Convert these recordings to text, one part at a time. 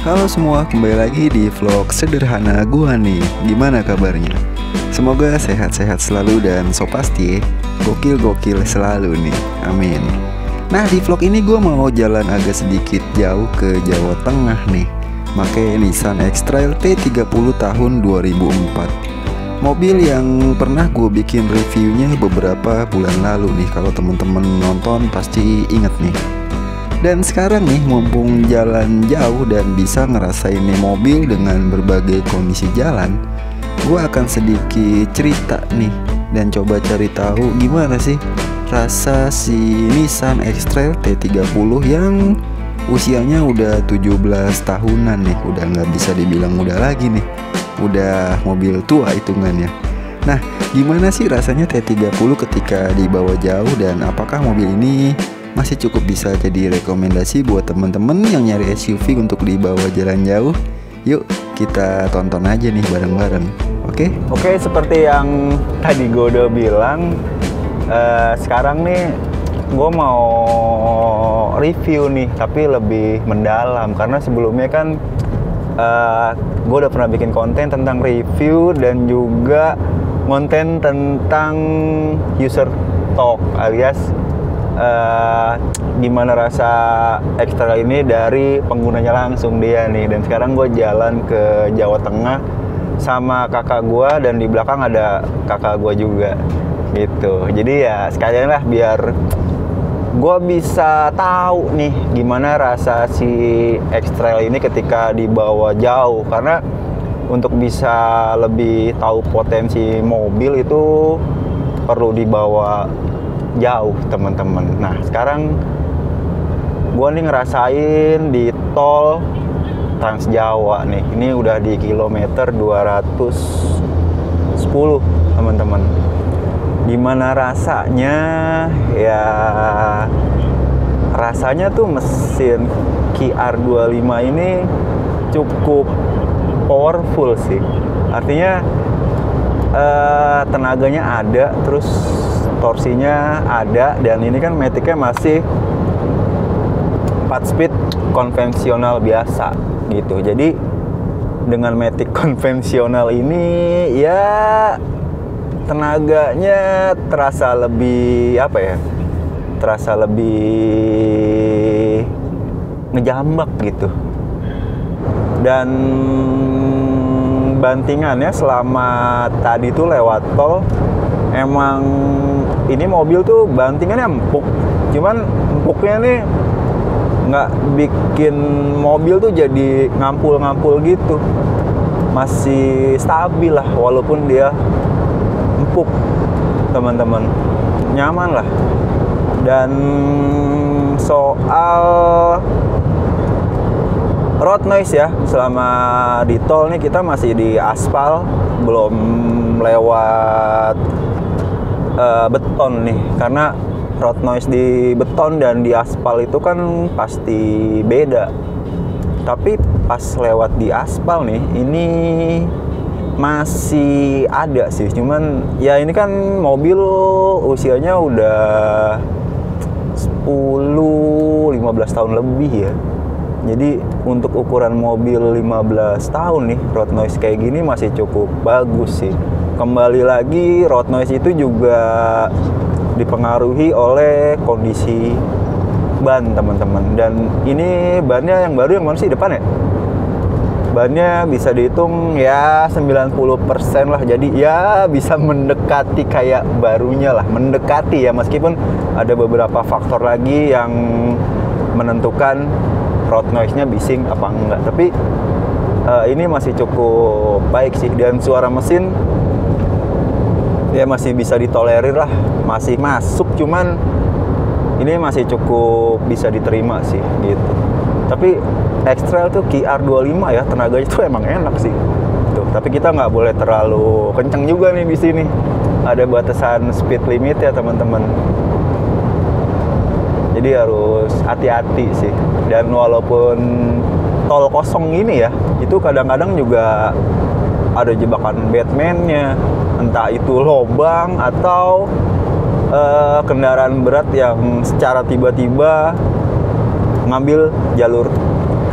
Halo semua, kembali lagi di vlog sederhana gua nih. Gimana kabarnya? Semoga sehat-sehat selalu dan so pasti gokil-gokil selalu nih. Amin. Nah, di vlog ini gua mau jalan agak sedikit jauh ke Jawa Tengah nih, pakai Nissan X-Trail T30 tahun 2004. Mobil yang pernah gue bikin reviewnya beberapa bulan lalu nih. Kalau temen-temen nonton pasti inget nih. Dan sekarang nih, mumpung jalan jauh dan bisa ngerasain nih mobil dengan berbagai kondisi jalan, gue akan sedikit cerita nih dan coba cari tahu gimana sih rasa si Nissan X-Trail T30 yang usianya udah 17 tahunan nih. Udah nggak bisa dibilang muda lagi nih, udah mobil tua hitungannya. Nah, gimana sih rasanya T30 ketika dibawa jauh, dan apakah mobil ini masih cukup bisa jadi rekomendasi buat temen-temen yang nyari SUV untuk dibawa jalan jauh? Yuk kita tonton aja nih bareng-bareng. Oke, seperti yang tadi gue udah bilang, sekarang nih gue mau review nih, tapi lebih mendalam. Karena sebelumnya kan gue udah pernah bikin konten tentang review dan juga konten tentang user talk, alias gimana rasa X-Trail ini dari penggunanya langsung dia nih. Dan sekarang gue jalan ke Jawa Tengah sama kakak gue, dan di belakang ada kakak gue juga gitu. Jadi ya sekalian lah biar gue bisa tahu nih gimana rasa si X-Trail ini ketika dibawa jauh. Karena untuk bisa lebih tahu potensi mobil itu perlu dibawa jauh, teman-teman. Nah, sekarang gue nih ngerasain di tol Trans Jawa nih. Ini udah di kilometer 210, teman-teman. Gimana rasanya? Ya rasanya tuh mesin QR25 ini cukup powerful sih. Artinya tenaganya ada, terus torsinya ada, dan ini kan maticnya masih 4 speed konvensional biasa gitu. Jadi dengan matic konvensional ini ya tenaganya terasa lebih terasa lebih ngejambak gitu. Dan bantingannya selama tadi tuh lewat tol, emang ini mobil tuh bantingannya empuk. Cuman empuknya nih nggak bikin mobil tuh jadi ngampul-ngampul gitu. Masih stabil lah walaupun dia empuk, teman-teman. Nyaman lah. Dan soal road noise ya, selama di tol nih kita masih di aspal, belum lewat beton nih. Karena road noise di beton dan di aspal itu kan pasti beda. Tapi pas lewat di aspal nih, ini masih ada sih. Cuman ya ini kan mobil usianya udah 10-15 tahun lebih ya. Jadi untuk ukuran mobil 15 tahun nih, road noise kayak gini masih cukup bagus sih. Kembali lagi, road noise itu juga dipengaruhi oleh kondisi ban, teman-teman. Dan ini bannya yang baru, yang mana sih depan ya? Bannya bisa dihitung ya 90% lah. Jadi ya bisa mendekati kayak barunya lah. Mendekati ya, meskipun ada beberapa faktor lagi yang menentukan road noise-nya bising apa enggak. Tapi ini masih cukup baik sih. Dan suara mesin ya masih bisa ditolerir lah, masih masuk. Cuman ini masih cukup bisa diterima sih gitu. Tapi X-Trail tuh QR25 ya, tenaganya itu emang enak sih tuh. Tapi kita nggak boleh terlalu kenceng juga nih di sini. Ada batasan speed limit ya, teman-teman. Jadi harus hati-hati sih. Dan walaupun tol kosong ini ya, itu kadang-kadang juga ada jebakan Batman-nya. Entah itu lobang atau kendaraan berat yang secara tiba-tiba ngambil jalur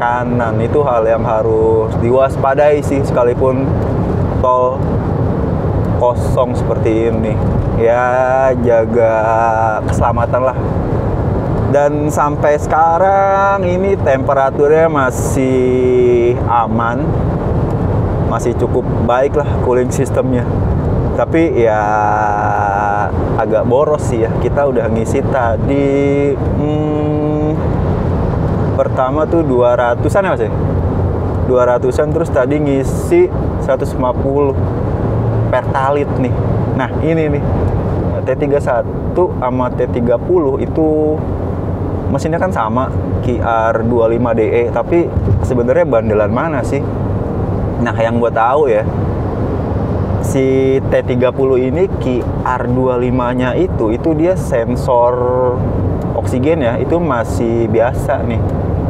kanan. Itu hal yang harus diwaspadai sih, sekalipun tol kosong seperti ini. Ya jaga keselamatan lah. Dan sampai sekarang ini temperaturnya masih aman, masih cukup baik lah cooling sistemnya. Tapi ya agak boros sih ya. Kita udah ngisi tadi pertama tuh 200-an ya Mas ya? 200-an, terus tadi ngisi 150 pertalite nih. Nah ini nih T31 sama T30 itu mesinnya kan sama, QR25DE, tapi sebenarnya bandelan mana sih? Nah yang gue tahu ya, si T30 ini QR25-nya itu dia sensor oksigen ya, itu masih biasa nih.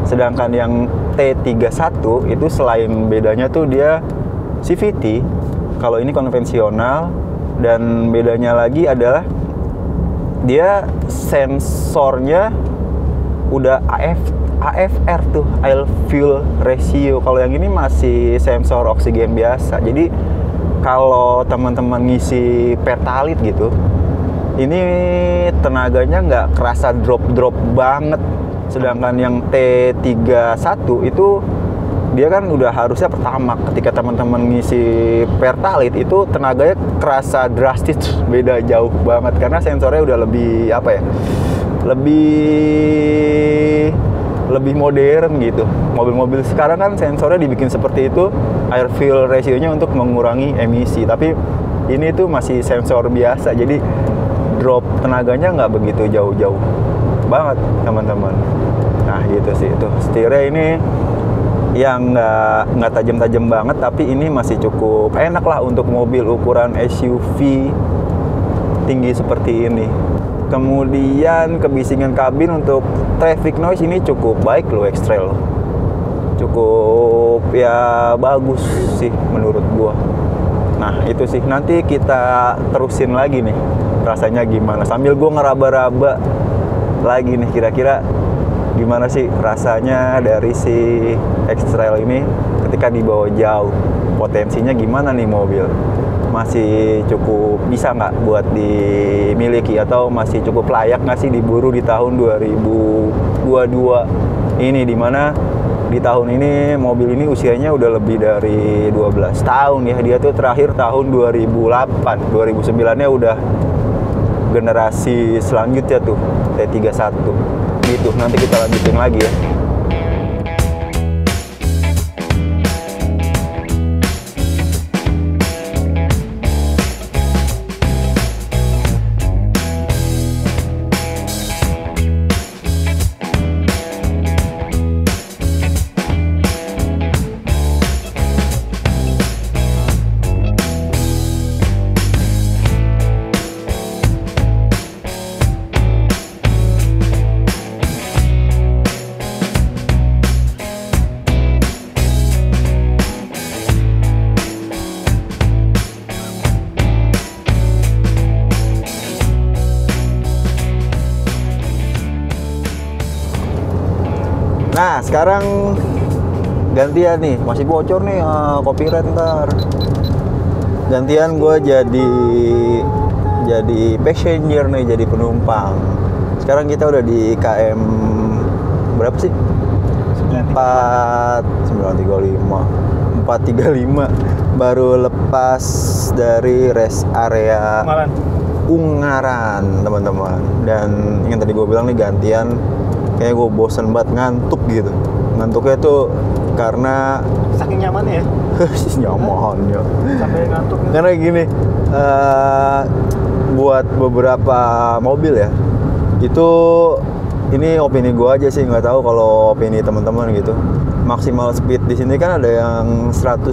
Sedangkan yang T31 itu selain bedanya tuh dia CVT, kalau ini konvensional, dan bedanya lagi adalah dia sensornya udah AFR tuh, air fuel ratio. Kalau yang ini masih sensor oksigen biasa. Jadi kalau teman-teman ngisi pertalite gitu, ini tenaganya nggak kerasa drop banget. Sedangkan yang T31 itu dia kan udah harusnya pertama, ketika teman-teman ngisi pertalite itu tenaganya kerasa drastis beda jauh banget, karena sensornya udah lebih apa ya, lebih modern gitu. Mobil-mobil sekarang kan sensornya dibikin seperti itu, air fuel ratio-nya untuk mengurangi emisi, tapi ini tuh masih sensor biasa, jadi drop tenaganya nggak begitu jauh-jauh banget teman-teman. Nah gitu sih, tuh setirnya ini yang nggak tajam-tajam banget, tapi ini masih cukup enak lah untuk mobil ukuran SUV tinggi seperti ini. Kemudian kebisingan kabin untuk traffic noise ini cukup baik loh, X-Trail. Cukup ya bagus sih menurut gua. Nah itu sih, nanti kita terusin lagi nih rasanya gimana, sambil gua ngeraba-raba lagi nih kira-kira gimana sih rasanya dari si X-Trail ini ketika dibawa jauh. Potensinya gimana nih mobil? Masih cukup bisa nggak buat dimiliki, atau masih cukup layak nggak sih diburu di tahun 2022 ini, dimana di tahun ini mobil ini usianya udah lebih dari 12 tahun ya. Dia tuh terakhir tahun 2008, 2009-nya udah generasi selanjutnya tuh T31 gitu. Nanti kita lanjutin lagi ya. Nah sekarang gantian nih, masih bocor nih copyright ntar. Gantian gue jadi passenger nih, jadi penumpang. Sekarang kita udah di KM berapa sih? 435 baru lepas dari rest area Ungaran teman-teman. Dan yang tadi gue bilang nih gantian, kayak gue bosen banget, ngantuk gitu. Ngantuknya tuh karena saking nyamannya ya. Nyamannya Sampai ngantuk. Karena gini, buat beberapa mobil ya, itu ini opini gue aja sih, nggak tahu kalau opini teman-teman gitu. Maksimal speed di sini kan ada yang 120,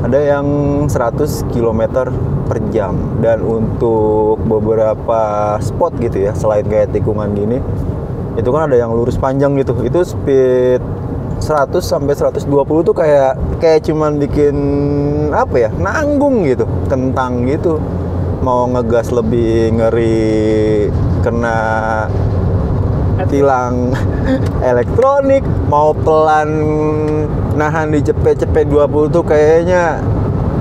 ada yang 100 km per jam. Dan untuk beberapa spot gitu ya, selain kayak tikungan gini, itu kan ada yang lurus panjang gitu. Itu speed 100 sampai 120 tuh kayak cuman bikin apa ya, nanggung gitu, kentang gitu. Mau ngegas lebih ngeri kena tilang elektronik, mau pelan nahan di cepet-cepet 20 tuh kayaknya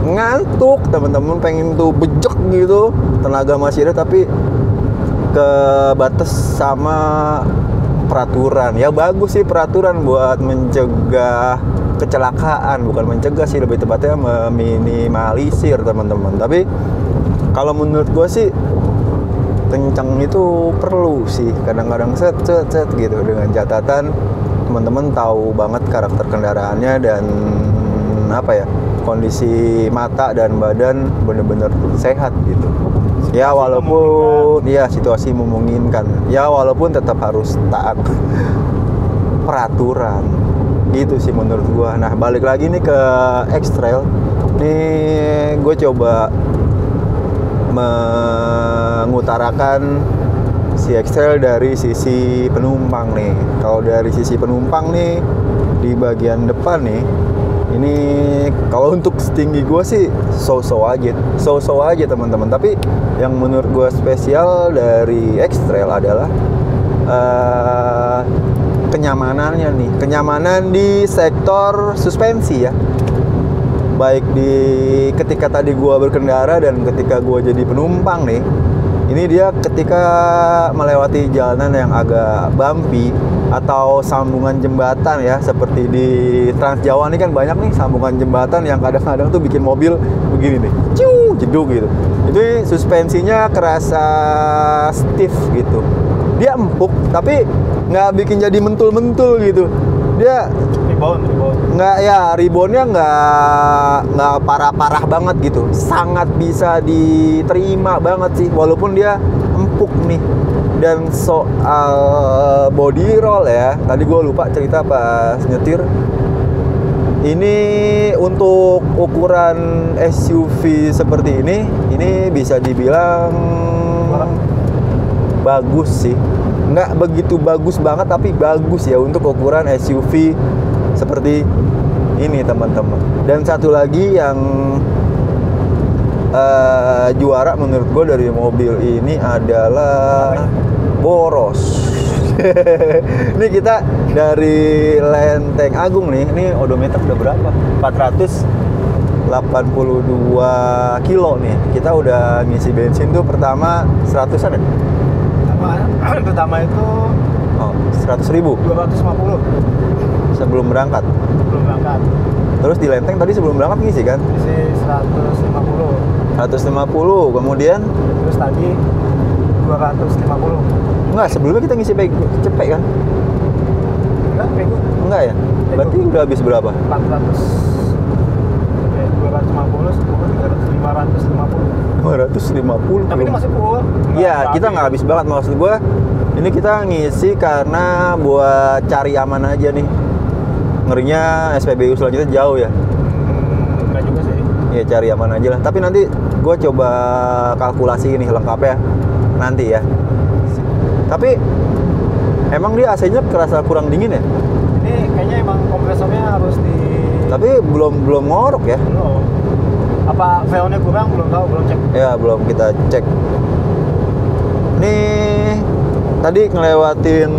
ngantuk. Teman-teman pengen tuh bejek gitu, tenaga masih ada tapi ke batas sama peraturan. Ya bagus sih peraturan buat mencegah kecelakaan, bukan mencegah sih, lebih tepatnya meminimalisir teman-teman. Tapi kalau menurut gue sih kencang itu perlu sih, kadang-kadang set gitu, dengan catatan teman-teman tahu banget karakter kendaraannya dan apa ya, kondisi mata dan badan bener-bener sehat gitu. Ya walaupun ya situasi memungkinkan, ya walaupun tetap harus taat peraturan gitu sih menurut gua. Nah balik lagi nih ke X-Trail nih, gue coba mengutarakan si X-Trail dari sisi penumpang nih. Kalau dari sisi penumpang nih, di bagian depan nih, ini kalau untuk setinggi gue sih so-so aja teman-teman. Tapi yang menurut gue spesial dari X-Trail adalah kenyamanannya nih, kenyamanan di sektor suspensi ya. Baik di ketika tadi gue berkendara dan ketika gue jadi penumpang nih, ini dia ketika melewati jalanan yang agak bumpy atau sambungan jembatan ya, seperti di Trans Jawa nih kan banyak nih sambungan jembatan yang kadang-kadang tuh bikin mobil begini nih, jeduk gitu. Itu suspensinya kerasa stiff gitu. Dia empuk tapi nggak bikin jadi mentul-mentul gitu. Dia nggak ya, reboundnya nggak parah-parah banget gitu, sangat bisa diterima banget sih walaupun dia empuk nih. Dan soal body roll ya, tadi gue lupa cerita pas nyetir. Ini untuk ukuran SUV seperti ini bisa dibilang bagus sih. Nggak begitu bagus banget tapi bagus ya untuk ukuran SUV seperti ini teman-teman. Dan satu lagi yang juara menurut gue dari mobil ini adalah boros. Ini kita dari Lenteng Agung nih, ini odometer udah berapa? 482 kilo nih. Kita udah ngisi bensin tuh pertama 100-an ya? Pertama itu 100.000 250 sebelum berangkat. Terus di Lenteng tadi sebelum berangkat ngisi kan? Ngisi 150. Kemudian terus tadi 250. Enggak, sebelumnya kita ngisi cepet kan? Enggak, pego. Enggak ya? Berarti udah habis berapa? 400. 250, 550. Tapi ini masih full. Iya, kita nggak habis banget. Maksud gue, ini kita ngisi karena buat cari aman aja nih. Ngerinya SPBU selanjutnya jauh ya. Enggak juga sih. Iya, cari aman aja lah. Tapi nanti gue coba kalkulasi ini lengkapnya nanti ya. Tapi emang dia AC-nya kerasa kurang dingin ya? Ini kayaknya emang kompresornya harus di. Tapi belum ngorok ya? Belum. Apa VO-nya kurang? Belum tahu, belum cek. Ya, belum kita cek. Nih tadi ngelewatin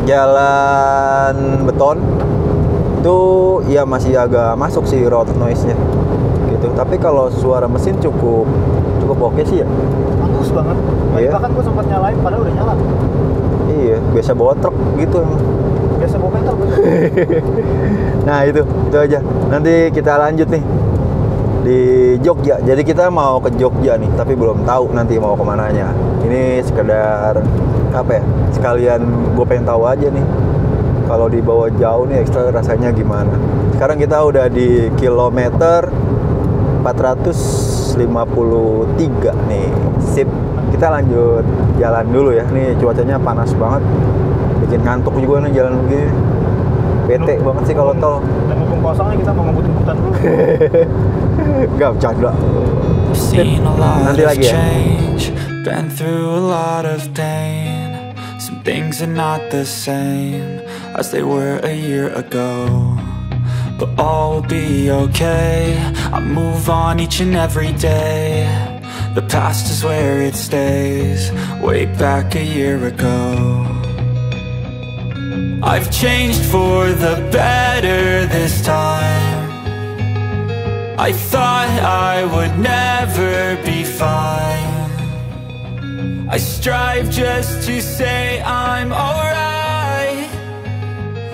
jalan beton itu ya masih agak masuk sih road noise-nya gitu. Tapi kalau suara mesin cukup oke sih ya. Bagus banget. Iya. Bahkan gue sempat nyalain padahal udah nyala. Iya, biasa bawa truk gitu emang. Biasa bawa meter gue. Nah itu aja. Nanti kita lanjut nih di Jogja. Jadi kita mau ke Jogja nih, tapi belum tahu nanti mau kemananya. Ini sekedar apa ya? Sekalian gue pengen tahu aja nih. Kalau dibawa jauh nih ekstra rasanya gimana. Sekarang kita udah di kilometer 453 nih. Sip. Kita lanjut jalan dulu ya. Nih cuacanya panas banget. Bikin ngantuk juga nih jalan begini. Bete banget sih kalau tol. Dan mumpung kosong nih kita mau ngebut-ngebutan dulu. Gak bercanda. Nanti lagi ya. Been through a lot of pain. Some things are not the same as they were a year ago. But all will be okay. I move on each and every day. The past is where it stays, way back a year ago. I've changed for the better this time. I thought I would never be fine. I strive just to say I'm alright.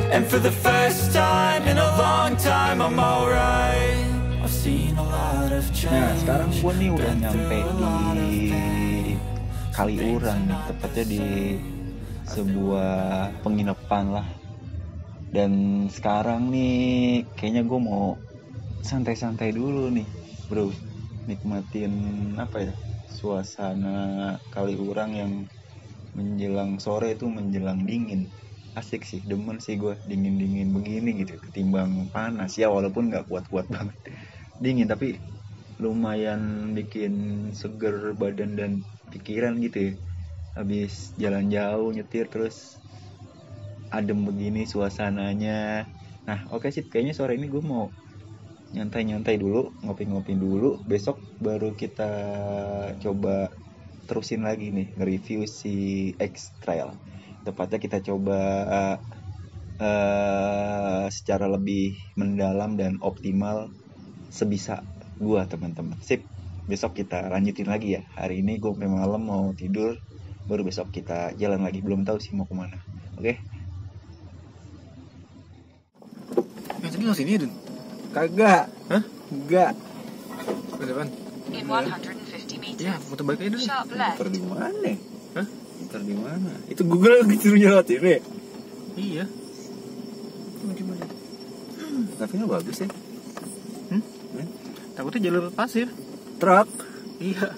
And for the first time in a long time I'm alright. I've seen a lot of change. Nah, sekarang gue nih udah nyampe di Kaliurang nih, tepatnya di sebuah penginapan lah. Dan sekarang nih kayaknya gue mau santai-santai dulu nih bro, nikmatin apa ya, suasana Kaliurang yang menjelang sore itu menjelang dingin. Asik sih, demen sih gue dingin-dingin begini gitu, ketimbang panas ya, walaupun gak kuat-kuat banget dingin, tapi lumayan bikin seger badan dan pikiran gitu ya. Habis jalan jauh nyetir terus adem begini suasananya. Nah oke sih, kayaknya sore ini gue mau nyantai-nyantai dulu, ngopi-ngopi dulu. Besok baru kita coba terusin lagi nih nge-review si X-Trail. Tepatnya kita coba secara lebih mendalam dan optimal sebisa gua teman-teman. Sip, besok kita lanjutin lagi ya. Hari ini gue sampai malam mau tidur, baru besok kita jalan lagi. Belum tahu sih mau kemana. Oke? Yang tadi lo sini, Dun? Kagak. Hah? Enggak. Ke depan. In 150 meters. Ya, muter balik aja dulu. Sharp left. Muter di mana? Hah? Muter di mana? Itu Google disuruh nyelotin ya? Iya. Tapi nggak bagus ya? Takutnya jalur pasir. Truk. Iya.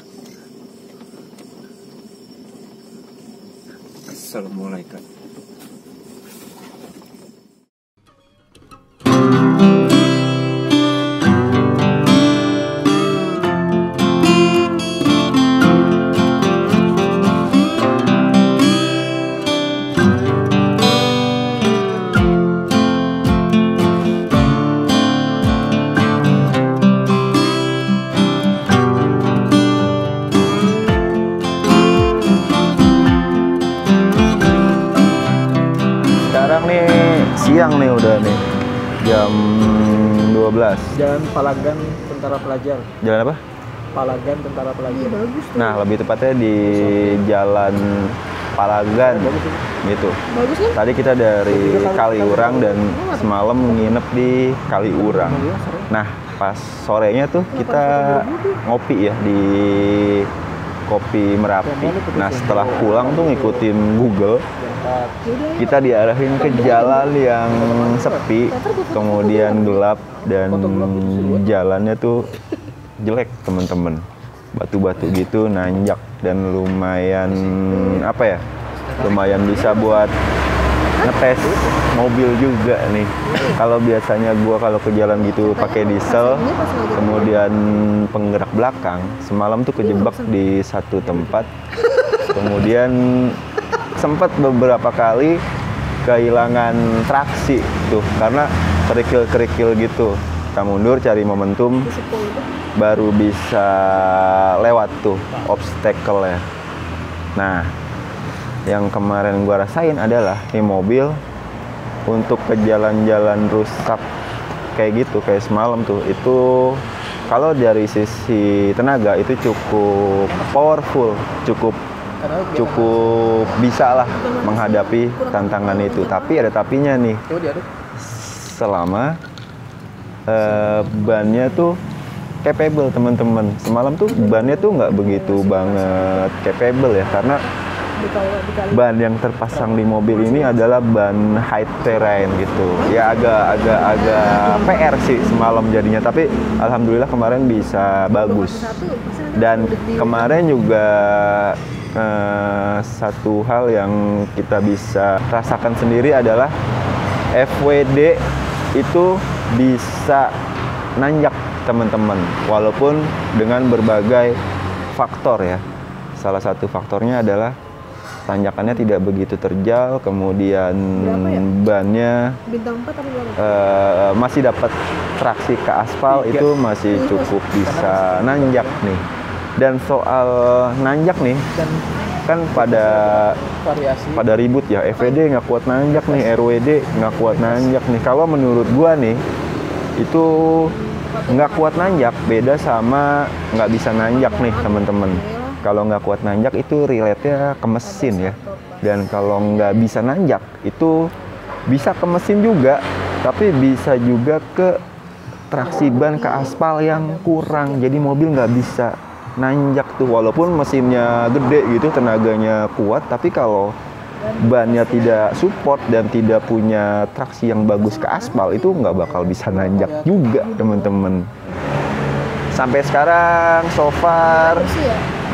Assalamualaikum. Siang nih udah nih, jam 12. Jalan Palagan Tentara Pelajar. Jalan apa? Palagan Tentara Pelajar. Bagus tuh. Nah lebih tepatnya di Jalan Palagan gitu. Bagus kan? Tadi kita dari Kaliurang dan semalam nginep di Kaliurang. Nah pas sorenya tuh kita ngopi ya di Kopi Merapi. Nah setelah pulang tuh ngikutin Google, kita diarahin ke jalan yang sepi, kemudian gelap dan jalannya tuh jelek temen-temen, batu-batu gitu nanjak dan lumayan apa ya, lumayan bisa buat ngetes mobil juga nih. Kalau biasanya gua kalau ke jalan gitu pakai diesel, kemudian penggerak belakang, semalam tuh kejebak di satu tempat, kemudian sempat beberapa kali kehilangan traksi tuh karena kerikil-kerikil gitu. Kita mundur cari momentum baru bisa lewat tuh obstacle ya. Nah yang kemarin gua rasain adalah ini mobil untuk ke jalan-jalan rusak kayak gitu, kayak semalam tuh, itu kalau dari sisi tenaga itu cukup powerful, cukup bisa lah menghadapi tantangan itu. Tapi ada tapinya nih, selama bannya tuh capable teman-teman. Semalam tuh bannya tuh nggak begitu banget capable ya, karena ban yang terpasang di mobil ini adalah ban high terrain gitu. Ya agak PR sih semalam jadinya, tapi alhamdulillah kemarin bisa bagus. Dan kemarin juga satu hal yang kita bisa rasakan sendiri adalah FWD itu bisa nanjak teman-teman, walaupun dengan berbagai faktor ya. Salah satu faktornya adalah tanjakannya tidak begitu terjal, kemudian bannya Bintang 4 atau berapa? Masih dapat traksi ke aspal, itu masih cukup bisa nanjak nih. Dan soal nanjak nih, Dan kan variasi. pada ribut ya, FWD nggak kuat nanjak nih, RWD nggak kuat nanjak nih. Kalau menurut gua nih, itu nggak kuat nanjak beda sama nggak bisa nanjak nih teman-teman. Kalau nggak kuat nanjak itu relate-nya ke mesin ya. Dan kalau nggak bisa nanjak itu bisa ke mesin juga, tapi bisa juga ke traksi ban, ke aspal yang kurang. Jadi mobil nggak bisa nanjak tuh, walaupun mesinnya gede gitu, tenaganya kuat, tapi kalau bannya tidak support dan tidak punya traksi yang bagus ke aspal, itu nggak bakal bisa nanjak juga teman-teman. Sampai sekarang so far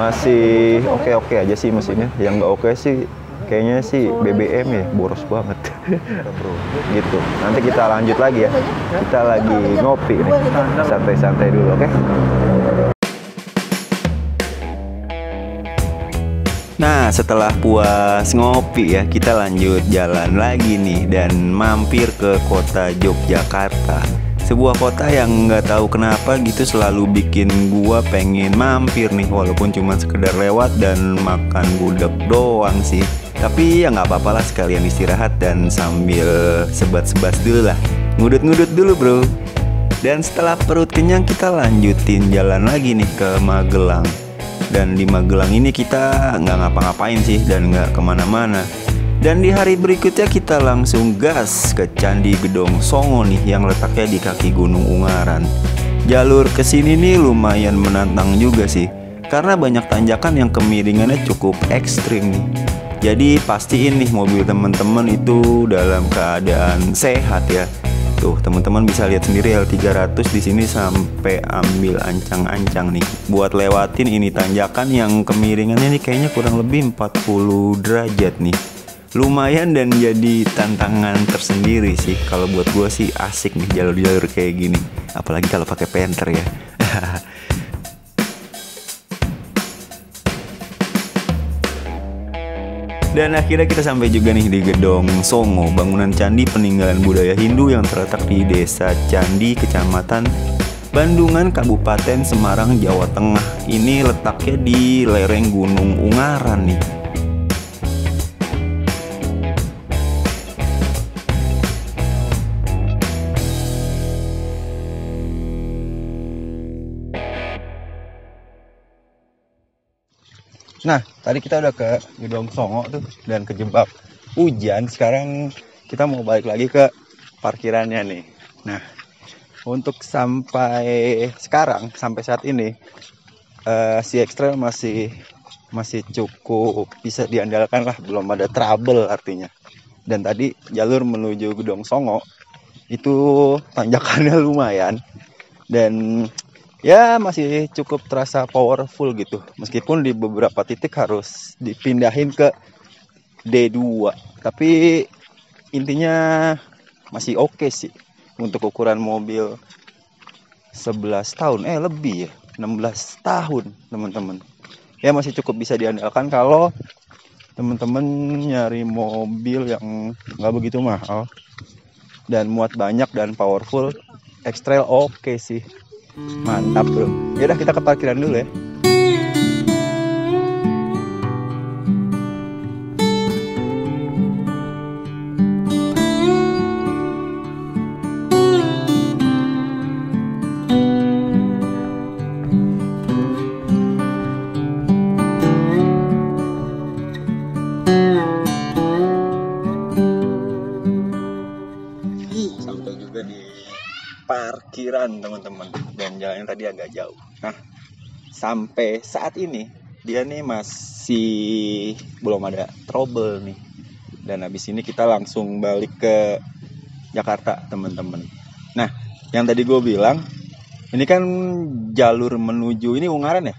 masih oke-oke aja sih mesinnya. Yang nggak oke sih kayaknya sih BBM ya, boros banget. Bro, gitu. Nanti kita lanjut lagi ya. Kita lagi ngopi nih, santai-santai dulu, oke? Nah, setelah puas ngopi ya, kita lanjut jalan lagi nih dan mampir ke kota Yogyakarta. Sebuah kota yang nggak tahu kenapa gitu selalu bikin gua pengen mampir nih, walaupun cuma sekedar lewat dan makan gudeg doang sih. Tapi ya nggak apa-apa lah, sekalian istirahat dan sambil sebat-sebas dulu lah, ngudut-ngudut dulu bro. Dan setelah perut kenyang, kita lanjutin jalan lagi nih ke Magelang. Dan di Magelang ini kita nggak ngapa-ngapain sih dan nggak kemana-mana. Dan di hari berikutnya kita langsung gas ke Candi Gedong Songo nih, yang letaknya di kaki Gunung Ungaran. Jalur kesini nih lumayan menantang juga sih, karena banyak tanjakan yang kemiringannya cukup ekstrim nih. Jadi pastiin nih mobil teman-teman itu dalam keadaan sehat ya. Tuh teman-teman bisa lihat sendiri L300 di sini sampai ambil ancang-ancang nih buat lewatin ini tanjakan yang kemiringannya nih kayaknya kurang lebih 40 derajat nih. Lumayan dan jadi tantangan tersendiri sih. Kalau buat gue sih asik nih jalur-jalur kayak gini, apalagi kalau pakai penter ya. Dan akhirnya kita sampai juga nih di Gedong Songo, bangunan candi peninggalan budaya Hindu yang terletak di Desa Candi, Kecamatan Bandungan, Kabupaten Semarang, Jawa Tengah. Ini letaknya di lereng Gunung Ungaran nih. Nah, tadi kita udah ke Gedong Songo tuh dan kejebak hujan. Sekarang kita mau balik lagi ke parkirannya nih. Nah, untuk sampai sekarang, sampai saat ini, si X-Trail masih cukup bisa diandalkan lah, belum ada trouble artinya. Dan tadi jalur menuju Gedong Songo itu tanjakannya lumayan dan ya masih cukup terasa powerful gitu, meskipun di beberapa titik harus dipindahin ke D2, tapi intinya masih oke sih untuk ukuran mobil 11 tahun, lebih ya, 16 tahun teman-teman. Ya masih cukup bisa diandalkan kalau teman-teman nyari mobil yang nggak begitu mahal dan muat banyak dan powerful. X-Trail oke sih. Mantap bro. Yaudah kita ke parkiran dulu ya. Sampai juga di parkiran teman-teman, dan jalannya tadi agak jauh. Nah, sampai saat ini dia nih masih belum ada trouble nih. Dan habis ini kita langsung balik ke Jakarta teman-teman. Nah, yang tadi gue bilang, ini kan jalur menuju ini Ungaran ya.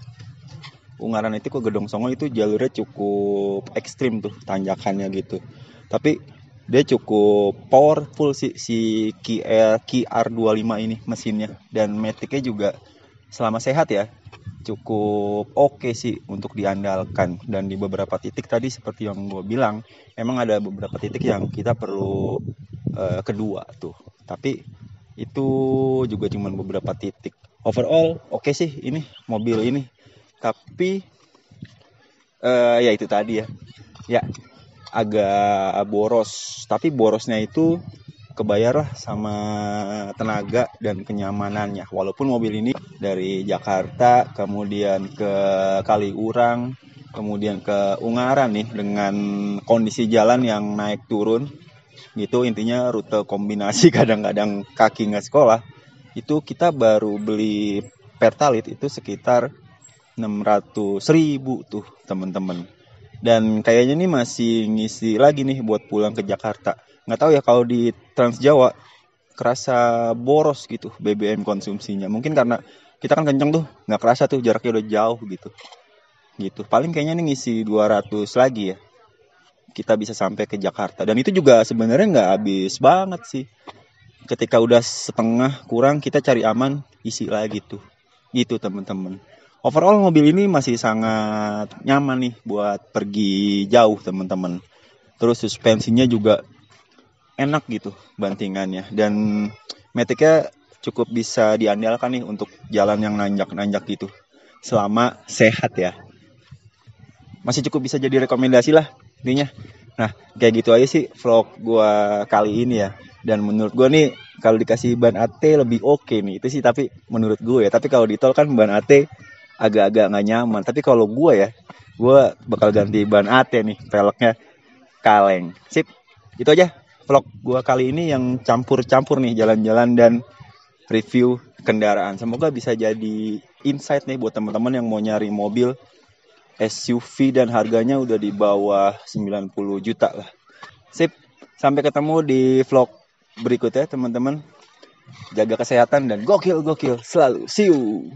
Ungaran itu ke Gedong Songo itu jalurnya cukup ekstrim tuh tanjakannya gitu. Tapi dia cukup powerful sih si QR25 ini mesinnya, dan maticnya juga selama sehat ya cukup oke sih untuk diandalkan. Dan di beberapa titik tadi seperti yang gue bilang, emang ada beberapa titik yang kita perlu kedua tuh, tapi itu juga cuma beberapa titik. Overall oke sih ini mobil ini, tapi ya itu tadi ya agak boros, tapi borosnya itu kebayar lah sama tenaga dan kenyamanannya. Walaupun mobil ini dari Jakarta kemudian ke Kaliurang kemudian ke Ungaran nih dengan kondisi jalan yang naik turun gitu, intinya rute kombinasi kadang-kadang kaki nggak sekolah, itu kita baru beli Pertalite itu sekitar 600.000 tuh teman-teman. Dan kayaknya nih masih ngisi lagi nih buat pulang ke Jakarta. Nggak tahu ya kalau di Trans Jawa kerasa boros gitu BBM konsumsinya. Mungkin karena kita kan kenceng tuh, nggak kerasa tuh jaraknya udah jauh gitu. Paling kayaknya nih ngisi 200 lagi ya, kita bisa sampai ke Jakarta. Dan itu juga sebenarnya nggak habis banget sih. Ketika udah setengah kurang, kita cari aman, isi lagi tuh. Gitu teman-teman. Overall mobil ini masih sangat nyaman nih buat pergi jauh teman-teman. Terus suspensinya juga enak gitu bantingannya. Dan Matic-nya cukup bisa diandalkan nih untuk jalan yang nanjak-nanjak gitu. Selama sehat ya. Masih cukup bisa jadi rekomendasi lah intinya. Nah kayak gitu aja sih vlog gua kali ini ya. Dan menurut gue nih kalau dikasih ban AT lebih oke nih. Itu sih tapi menurut gue ya. Tapi kalau di tol kan ban AT agak-agak gak nyaman. Tapi kalau gue bakal ganti ban AT nih. Velgnya kaleng. Sip, itu aja vlog gue kali ini yang campur-campur nih jalan-jalan dan review kendaraan. Semoga bisa jadi insight nih buat teman-teman yang mau nyari mobil SUV dan harganya udah di bawah 90 juta lah. Sip, sampai ketemu di vlog berikutnya teman-teman. Jaga kesehatan dan gokil selalu. See you.